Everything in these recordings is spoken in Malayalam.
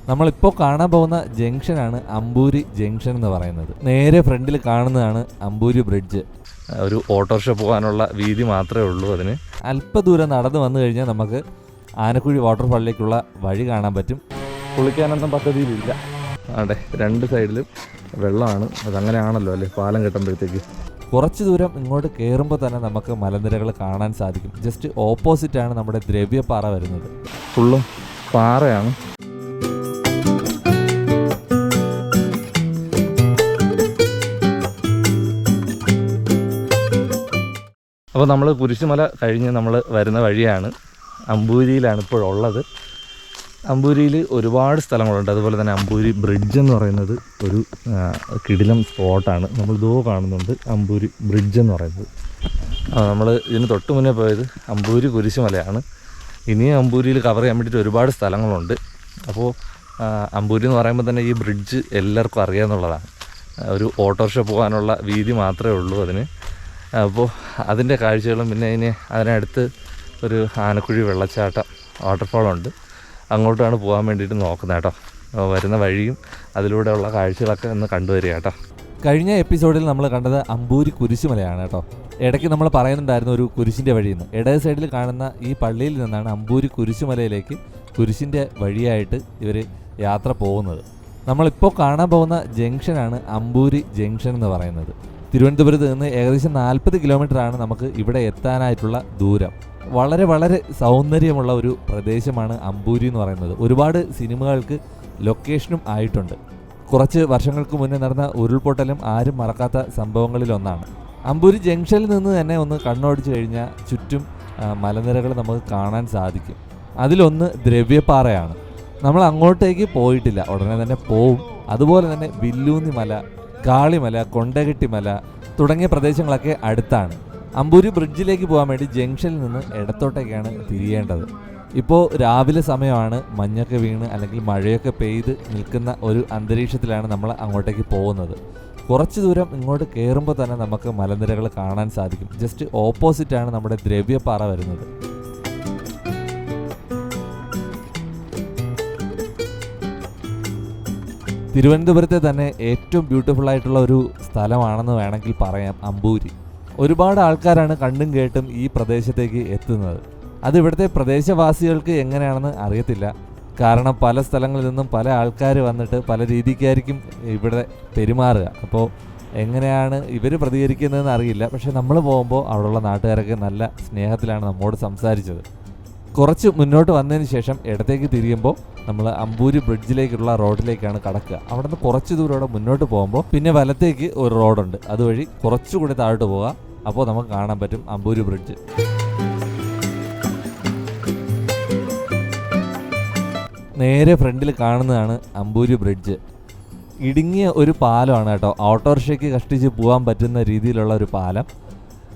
നമ്മളിപ്പോൾ കാണാൻ പോകുന്ന ജംഗ്ഷനാണ് അമ്പൂരി ജംഗ്ഷൻ എന്ന് പറയുന്നത്. നേരെ ഫ്രണ്ടിൽ കാണുന്നതാണ് അമ്പൂരി ബ്രിഡ്ജ്. ഒരു ഓട്ടോറിക്ഷ പോകാനുള്ള വീതി മാത്രമേ ഉള്ളൂ. അതിന് അല്പദൂരം നടന്നു വന്നു കഴിഞ്ഞാൽ നമുക്ക് ആനക്കുഴി വാട്ടർഫാളിലേക്കുള്ള വഴി കാണാൻ പറ്റും. കുളിക്കാനൊന്നും പദ്ധതിയിലില്ല. അതെ, രണ്ട് സൈഡിലും വെള്ളമാണ്. അതങ്ങനെയാണല്ലോ അല്ലേ, പാലം കെട്ടുമ്പോഴത്തേക്ക്. കുറച്ച് ദൂരം ഇങ്ങോട്ട് കയറുമ്പോൾ തന്നെ നമുക്ക് മലനിരകൾ കാണാൻ സാധിക്കും. ജസ്റ്റ് ഓപ്പോസിറ്റാണ് നമ്മുടെ ദ്രവ്യപ്പാറ വരുന്നത്. ഫുള്ളും പാറയാണ്. അപ്പോൾ നമ്മൾ കുരിശുമല കഴിഞ്ഞ് നമ്മൾ വരുന്ന വഴിയാണ്. അമ്പൂരിയിലാണ് ഇപ്പോഴുള്ളത്. അമ്പൂരിയിൽ ഒരുപാട് സ്ഥലങ്ങളുണ്ട്. അതുപോലെ തന്നെ അമ്പൂരി ബ്രിഡ്ജ് എന്ന് പറയുന്നത് ഒരു കിടിലം സ്പോട്ടാണ്. നമ്മളിതോ കാണുന്നുണ്ട് അമ്പൂരി ബ്രിഡ്ജ് എന്ന് പറയുന്നത്. നമ്മൾ ഇതിന് തൊട്ട് മുന്നേ പോയത് അമ്പൂരി കുരിശുമലയാണ്. ഇനിയും അമ്പൂരിയിൽ കവർ ചെയ്യാൻ വേണ്ടിയിട്ട് ഒരുപാട് സ്ഥലങ്ങളുണ്ട്. അപ്പോൾ അമ്പൂരി എന്ന് പറയുമ്പോൾ തന്നെ ഈ ബ്രിഡ്ജ് എല്ലാവർക്കും അറിയാമെന്നുള്ളതാണ്. ഒരു ഓട്ടോറിക്ഷ പോകാനുള്ള വീതി മാത്രമേ ഉള്ളൂ അതിന്. അപ്പോൾ അതിൻ്റെ കാഴ്ചകളും പിന്നെ അതിനടുത്ത് ഒരു ആനക്കുഴി വെള്ളച്ചാട്ടം വാട്ടർഫാളുണ്ട്. അങ്ങോട്ടാണ് പോകാൻ വേണ്ടിയിട്ട് നോക്കുന്നത് കേട്ടോ. വരുന്ന വഴിയും അതിലൂടെയുള്ള കാഴ്ചകളൊക്കെ ഒന്ന് കണ്ടുവരിക കേട്ടോ. കഴിഞ്ഞ എപ്പിസോഡിൽ നമ്മൾ കണ്ടത് അമ്പൂരി കുരിശുമലയാണ് കേട്ടോ. ഇടയ്ക്ക് നമ്മൾ പറയുന്നുണ്ടായിരുന്നു ഒരു കുരിശിൻ്റെ വഴിയെന്ന്. ഇടത് സൈഡിൽ കാണുന്ന ഈ പള്ളിയിൽ നിന്നാണ് അമ്പൂരി കുരിശുമലയിലേക്ക് കുരിശിൻ്റെ വഴിയായിട്ട് ഇവർ യാത്ര പോകുന്നത്. നമ്മളിപ്പോൾ കാണാൻ പോകുന്ന ജംഗ്ഷനാണ് അമ്പൂരി ജംഗ്ഷൻ എന്ന് പറയുന്നത്. തിരുവനന്തപുരത്ത് നിന്ന് ഏകദേശം 40 കിലോമീറ്ററാണ് നമുക്ക് ഇവിടെ എത്താനായിട്ടുള്ള ദൂരം. വളരെ വളരെ സൗന്ദര്യമുള്ള ഒരു പ്രദേശമാണ് അമ്പൂരി എന്ന് പറയുന്നത്. ഒരുപാട് സിനിമകൾക്ക് ലൊക്കേഷനും ആയിട്ടുണ്ട്. കുറച്ച് വർഷങ്ങൾക്ക് മുന്നേ നടന്ന ഉരുൾപൊട്ടലും ആരും മറക്കാത്ത സംഭവങ്ങളിലൊന്നാണ്. അമ്പൂരി ജംഗ്ഷനിൽ നിന്ന് തന്നെ ഒന്ന് കണ്ണോടിച്ച് കഴിഞ്ഞാൽ ചുറ്റും മലനിരകൾ നമുക്ക് കാണാൻ സാധിക്കും. അതിലൊന്ന് ദ്രവ്യപ്പാറയാണ്. നമ്മൾ അങ്ങോട്ടേക്ക് പോയിട്ടില്ല, ഉടനെ തന്നെ പോവും. അതുപോലെ തന്നെ വില്ലൂന്നി മല, കാളിമല, കൊണ്ടകെട്ടിമല തുടങ്ങിയ പ്രദേശങ്ങളൊക്കെ അടുത്താണ്. അമ്പൂരി ബ്രിഡ്ജിലേക്ക് പോകാൻ വേണ്ടി ജംഗ്ഷനിൽ നിന്ന് ഇടത്തോട്ടേക്കാണ് തിരിയേണ്ടത്. ഇപ്പോൾ രാവിലെ സമയമാണ്. മഞ്ഞൊക്കെ വീണ് അല്ലെങ്കിൽ മഴയൊക്കെ പെയ്ത് നിൽക്കുന്ന ഒരു അന്തരീക്ഷത്തിലാണ് നമ്മൾ അങ്ങോട്ടേക്ക് പോകുന്നത്. കുറച്ച് ദൂരം ഇങ്ങോട്ട് കയറുമ്പോൾ തന്നെ നമുക്ക് മലനിരകൾ കാണാൻ സാധിക്കും. ജസ്റ്റ് ഓപ്പോസിറ്റാണ് നമ്മുടെ ദ്രവ്യപ്പാറ വരുന്നത്. തിരുവനന്തപുരത്തെ തന്നെ ഏറ്റവും ബ്യൂട്ടിഫുൾ ആയിട്ടുള്ള ഒരു സ്ഥലമാണെന്ന് വേണമെങ്കിൽ പറയാം അമ്പൂരി. ഒരുപാട് ആൾക്കാരാണ് കണ്ടും കേട്ടും ഈ പ്രദേശത്തേക്ക് എത്തുന്നത്. അത് ഇവിടുത്തെ പ്രദേശവാസികൾക്ക് എങ്ങനെയാണെന്ന് അറിയത്തില്ല. കാരണം പല സ്ഥലങ്ങളിൽ നിന്നും പല ആൾക്കാർ വന്നിട്ട് പല രീതിക്കായിരിക്കും ഇവിടെ പെരുമാറുക. അപ്പോൾ എങ്ങനെയാണ് ഇവർ പ്രതികരിക്കുന്നതെന്ന് അറിയില്ല. പക്ഷെ നമ്മൾ പോകുമ്പോൾ അവിടെയുള്ള നാട്ടുകാരൊക്കെ നല്ല സ്നേഹത്തിലാണ് നമ്മോട് സംസാരിച്ചത്. കുറച്ച് മുന്നോട്ട് വന്നതിന് ശേഷം ഇടത്തേക്ക് തിരിയുമ്പോൾ നമ്മൾ അമ്പൂരി ബ്രിഡ്ജിലേക്കുള്ള റോഡിലേക്കാണ് കടക്കുക. അവിടെ നിന്ന് കുറച്ച് ദൂരം മുന്നോട്ട് പോകുമ്പോൾ പിന്നെ വലത്തേക്ക് ഒരു റോഡുണ്ട്. അതുവഴി കുറച്ചുകൂടി താഴോട്ട് പോവുക. അപ്പോൾ നമുക്ക് കാണാൻ പറ്റും അമ്പൂരി ബ്രിഡ്ജ്. നേരെ ഫ്രണ്ടിൽ കാണുന്നതാണ് അമ്പൂരി ബ്രിഡ്ജ്. ഇടുങ്ങിയ ഒരു പാലമാണ് കേട്ടോ. ഓട്ടോറിക്ഷയ്ക്ക് കഷ്ടിച്ച് പോകാൻ പറ്റുന്ന രീതിയിലുള്ള ഒരു പാലം.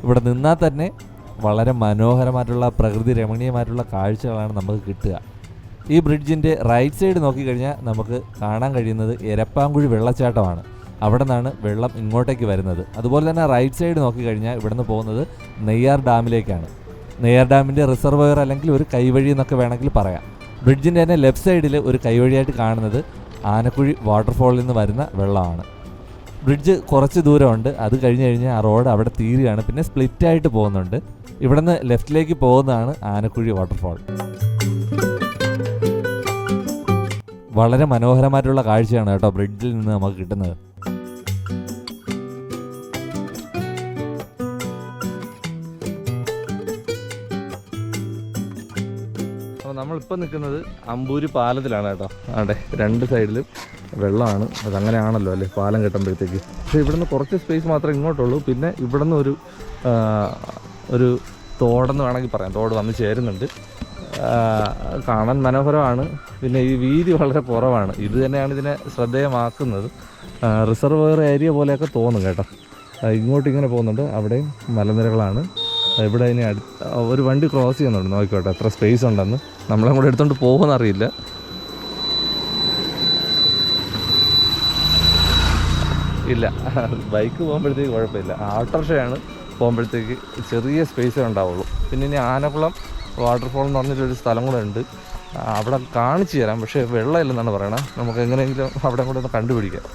ഇവിടെ നിന്നാൽ തന്നെ വളരെ മനോഹരമായിട്ടുള്ള പ്രകൃതി രമണീയമായിട്ടുള്ള കാഴ്ചകളാണ് നമുക്ക് കിട്ടുക. ഈ ബ്രിഡ്ജിൻ്റെ റൈറ്റ് സൈഡ് നോക്കിക്കഴിഞ്ഞാൽ നമുക്ക് കാണാൻ കഴിയുന്നത് എരപ്പാങ്കുഴി വെള്ളച്ചാട്ടമാണ്. അവിടെ നിന്നാണ് വെള്ളം ഇങ്ങോട്ടേക്ക് വരുന്നത്. അതുപോലെ തന്നെ റൈറ്റ് സൈഡ് നോക്കിക്കഴിഞ്ഞാൽ ഇവിടെ നിന്ന് പോകുന്നത് നെയ്യാർ ഡാമിലേക്കാണ്. നെയ്യാർ ഡാമിൻ്റെ റിസർവോയർ അല്ലെങ്കിൽ ഒരു കൈവഴി എന്നൊക്കെ വേണമെങ്കിൽ പറയാം. ബ്രിഡ്ജിൻ്റെ തന്നെ ലെഫ്റ്റ് സൈഡിൽ ഒരു കൈവഴിയായിട്ട് കാണുന്നത് ആനക്കുഴി വാട്ടർഫാളിൽ നിന്ന് വരുന്ന വെള്ളമാണ്. ബ്രിഡ്ജ് കുറച്ച് ദൂരമുണ്ട്. അത് കഴിഞ്ഞ് കഴിഞ്ഞാൽ ആ റോഡ് അവിടെ തീരുകയാണ്. പിന്നെ സ്പ്ലിറ്റായിട്ട് പോകുന്നുണ്ട്. ഇവിടെ നിന്ന് ലെഫ്റ്റിലേക്ക് പോകുന്നതാണ് ആനക്കുഴി വാട്ടർഫാൾ. വളരെ മനോഹരമായിട്ടുള്ള കാഴ്ചയാണ് കേട്ടോ ബ്രിഡ്ജിൽ നിന്ന് നമുക്ക് കിട്ടുന്നത്. അപ്പോൾ നമ്മളിപ്പോൾ നിൽക്കുന്നത് അമ്പൂരി പാലത്തിലാണ് കേട്ടോ. അതെ, രണ്ട് സൈഡിലും വെള്ളമാണ്. അതങ്ങനെയാണല്ലോ അല്ലേ, പാലം കെട്ടുമ്പോഴത്തേക്ക്. പക്ഷേ ഇവിടുന്ന് കുറച്ച് സ്പേസ് മാത്രമേ ഇങ്ങോട്ടുള്ളൂ. പിന്നെ ഇവിടുന്ന് ഒരു തോടെന്ന് വേണമെങ്കിൽ പറയാം, തോട് വന്ന് ചേരുന്നുണ്ട്. കാണാൻ മനോഹരമാണ്. പിന്നെ ഈ വീതി വളരെ കുറവാണ്. ഇത് തന്നെയാണ് ഇതിനെ ശ്രദ്ധേയമാക്കുന്നത്. റിസർവോയർ ഏരിയ പോലെയൊക്കെ തോന്നും കേട്ടോ. ഇങ്ങോട്ട് ഇങ്ങനെ പോകുന്നുണ്ട്. അവിടെയും മലനിരകളാണ്. ഇവിടെ ഇനി ഒരു വണ്ടി ക്രോസ് ചെയ്യുന്നുണ്ട്. നോക്കിക്കോട്ടെ എത്ര സ്പേസ് ഉണ്ടെന്ന്. നമ്മളെ കൂടെ എടുത്തുകൊണ്ട് പോകുമെന്നറിയില്ല. ഇല്ല, ബൈക്ക് പോകുമ്പോഴത്തേക്ക് കുഴപ്പമില്ല. ഓട്ടോറിക്ഷയാണ് പോകുമ്പോഴത്തേക്ക് ചെറിയ സ്പേസേ ഉണ്ടാവുള്ളൂ. പിന്നെ ഇനി ആനക്കുളം വാട്ടർഫോൾ എന്ന് പറഞ്ഞിട്ടൊരു സ്ഥലം കൂടെ ഉണ്ട്. അവിടെ കാണിച്ചു തരാം, പക്ഷേ വെള്ളമില്ലെന്നാണ് പറയണത്. നമുക്ക് എങ്ങനെയെങ്കിലും അവിടെ കൂടെ ഒന്ന് കണ്ടുപിടിക്കാം.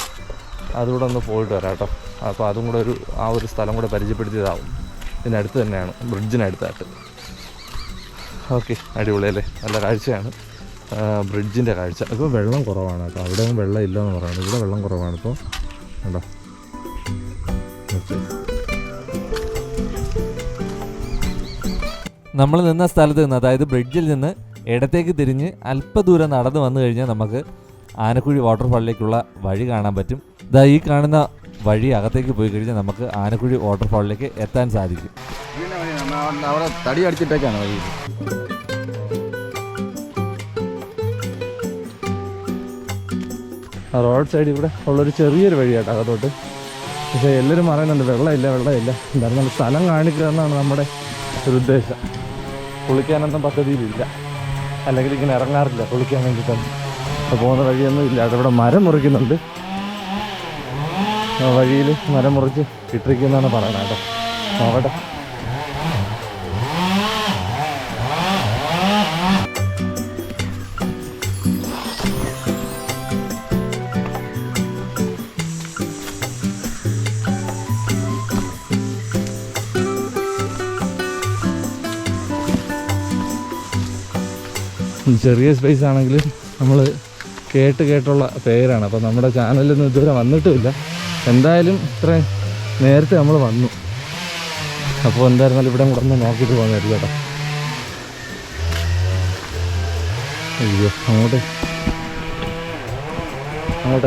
അതുകൂടെ ഒന്ന് പോയിട്ട് വരാം കേട്ടോ. അപ്പോൾ അതും കൂടെ ആ ഒരു സ്ഥലം കൂടെ പരിചയപ്പെടുത്തിയതാവും. ഇതിനടുത്ത് തന്നെയാണ്, ബ്രിഡ്ജിനടുത്തായിട്ട്. ഓക്കെ, അടിപൊളിയല്ലേ, നല്ല കാഴ്ചയാണ് ബ്രിഡ്ജിൻ്റെ കാഴ്ച. ഇപ്പോൾ വെള്ളം കുറവാണ് കേട്ടോ, അവിടെ വെള്ളം ഇല്ലയെന്ന് പറയുന്നത്. ഇവിടെ വെള്ളം കുറവാണ് ഇപ്പോൾ കേട്ടോ. നമ്മൾ നിന്ന സ്ഥലത്ത് നിന്ന്, അതായത് ബ്രിഡ്ജിൽ നിന്ന് ഇടത്തേക്ക് തിരിഞ്ഞ് അല്പദൂരം നടന്നു വന്നു കഴിഞ്ഞാൽ നമുക്ക് ആനക്കുഴി വാട്ടർഫാളിലേക്കുള്ള വഴി കാണാൻ പറ്റും. ഇതാ ഈ കാണുന്ന വഴി അകത്തേക്ക് പോയി കഴിഞ്ഞാൽ നമുക്ക് ആനക്കുഴി വാട്ടർഫാളിലേക്ക് എത്താൻ സാധിക്കും. അവിടെ തടി അടിച്ചിട്ടേക്കാണ് വഴി. റോഡ് സൈഡ് ഇവിടെ ഉള്ളൊരു ചെറിയൊരു വഴിയാട്ടോ അകത്തോട്ട്. പക്ഷേ എല്ലാവരും പറയുന്നുണ്ട് വെള്ളമില്ല. എന്തായാലും നല്ല സ്ഥലം കാണിക്കുക എന്നാണ് നമ്മുടെ ഒരു ഉദ്ദേശം. കുളിക്കാനൊന്നും പദ്ധതിയിലില്ല, അല്ലെങ്കിൽ ഇങ്ങനെ ഇറങ്ങാറില്ല കുളിക്കാൻ വേണ്ടിയിട്ടൊന്നും. അപ്പോൾ പോകുന്ന വഴിയൊന്നും ഇല്ല. അവിടെ മരം മുറിക്കുന്നുണ്ട്, വഴിയിൽ മരം മുറിച്ച് ഇട്ടിരിക്കുന്നതാണ് പറയണത് കേട്ടോ. നോക്കട്ടെ. ചെറിയ സ്പേസ് ആണെങ്കിലും നമ്മൾ കേട്ടുള്ള പേരാണ്. അപ്പോൾ നമ്മുടെ ചാനലിലൊന്നും ഇതുവരെ വന്നിട്ടുമില്ല. എന്തായാലും ഇത്രയും നേരത്തെ നമ്മൾ വന്നു. അപ്പോൾ എന്തായിരുന്നാലും ഇവിടെ കൂടെ ഒന്ന് നോക്കിയിട്ട് പോകുന്നതായിരിക്കും കേട്ടോ. അയ്യോ, അങ്ങോട്ട്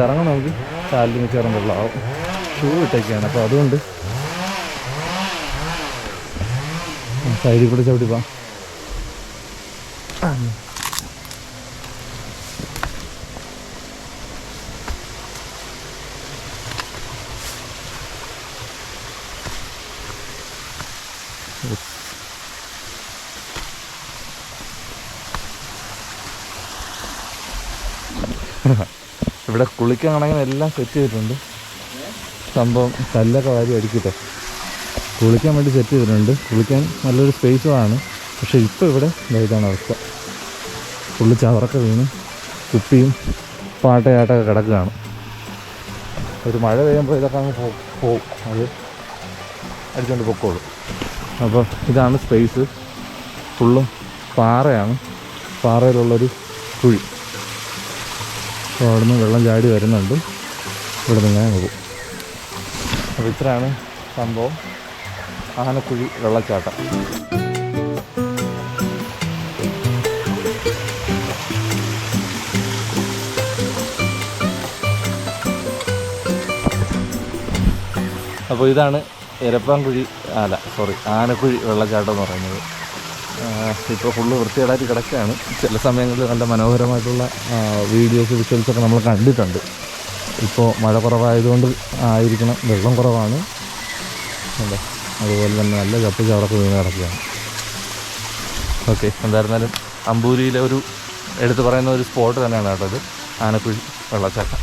ഇറങ്ങണം. നമുക്ക് കാലിൽ മിക്കവാറും വെള്ളമാവും. ഷൂ ഇട്ടൊക്കെയാണ്, അപ്പോൾ അതുകൊണ്ട് സൈഡിൽ കൂടെ ചവിട്ടി പോവാം. ഇവിടെ കുളിക്കാണെങ്കിൽ എല്ലാം സെറ്റ് ചെയ്തിട്ടുണ്ട്. സംഭവം കല്ലൊക്കെ വാരി അടിക്കട്ടെ. കുളിക്കാൻ വേണ്ടി സെറ്റ് ചെയ്തിട്ടുണ്ട്. കുളിക്കാൻ നല്ലൊരു സ്പേസുമാണ്. പക്ഷേ ഇപ്പോൾ ഇവിടെ ഇതാണ് അവസ്ഥ. ഫുള്ള് ചവറൊക്കെ വീണ് കുപ്പിയും പാട്ടയാട്ടൊക്കെ കിടക്കുകയാണ്. ഒരു മഴ പെയ്യുമ്പോൾ ഇതൊക്കെ അങ്ങ് പോവും, അത് അടിച്ചുകൊണ്ട് പൊക്കോളൂ. അപ്പോൾ ഇതാണ് സ്പേസ്. ഫുള്ളും പാറയാണ്, പാറയിലുള്ളൊരു കുഴി. അപ്പോൾ അവിടെ നിന്ന് വെള്ളം ചാടി വരുന്നുണ്ട്. ഇവിടെ നിന്ന് ഞാൻ പോകും. അപ്പോൾ ഇത്രയാണ് സംഭവം, ആനക്കുഴി വെള്ളച്ചാട്ടം. അപ്പോൾ ഇതാണ് ആനക്കുഴി വെള്ളച്ചാട്ടം എന്ന് പറയുന്നത്. ഇപ്പോൾ ഫുള്ള് വൃത്തികേടായിട്ട് കിടക്കുകയാണ്. ചില സമയങ്ങളിൽ നല്ല മനോഹരമായിട്ടുള്ള വീഡിയോസ് വിഷ്വൽസൊക്കെ നമ്മൾ കണ്ടിട്ടുണ്ട്. ഇപ്പോൾ മഴ കുറവായതുകൊണ്ട് ആയിരിക്കണം, വെള്ളം കുറവാണ്. അല്ലേ, അതുപോലെ തന്നെ നല്ല ചപ്പ് ചവറൊക്കെ വീണ് കിടക്കുകയാണ്. ഓക്കെ, എന്തായിരുന്നാലും അമ്പൂരിയിലെ ഒരു എടുത്തു പറയുന്ന ഒരു സ്പോട്ട് തന്നെയാണ് കേട്ടോ ഇത്, ആനക്കുഴി വെള്ളച്ചാട്ടം.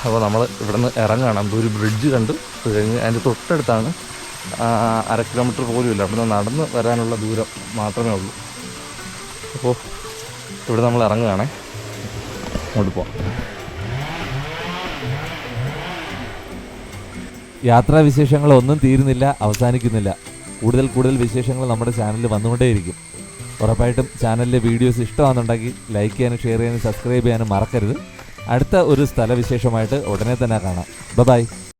അപ്പോൾ നമ്മൾ ഇവിടെ നിന്ന് ഇറങ്ങുകയാണ്. അമ്പൂരി ബ്രിഡ്ജ് കണ്ടു കഴിഞ്ഞ് അതിൻ്റെ തൊട്ടടുത്താണ്. 1/2 കിലോമീറ്റർ പോലും ഇല്ല, അവിടെ നിന്ന് നടന്ന് വരാനുള്ള ദൂരം മാത്രമേ ഉള്ളൂ. അപ്പോൾ ഇവിടെ നമ്മൾ ഇറങ്ങുകയാണേ, അങ്ങോട്ട് പോവാം. യാത്രാവിശേഷങ്ങളൊന്നും തീരുന്നില്ല, അവസാനിക്കുന്നില്ല. കൂടുതൽ വിശേഷങ്ങൾ നമ്മുടെ ചാനലിൽ വന്നുകൊണ്ടേയിരിക്കും. ഉറപ്പായിട്ടും ചാനലിലെ വീഡിയോസ് ഇഷ്ടമാണെന്നുണ്ടെങ്കിൽ ലൈക്ക് ചെയ്യാനും ഷെയർ ചെയ്യാനും സബ്സ്ക്രൈബ് ചെയ്യാനും മറക്കരുത്. അടുത്ത ഒരു സ്ഥലവിശേഷമായിട്ട് ഉടനെ തന്നെ കാണാം. ബൈ.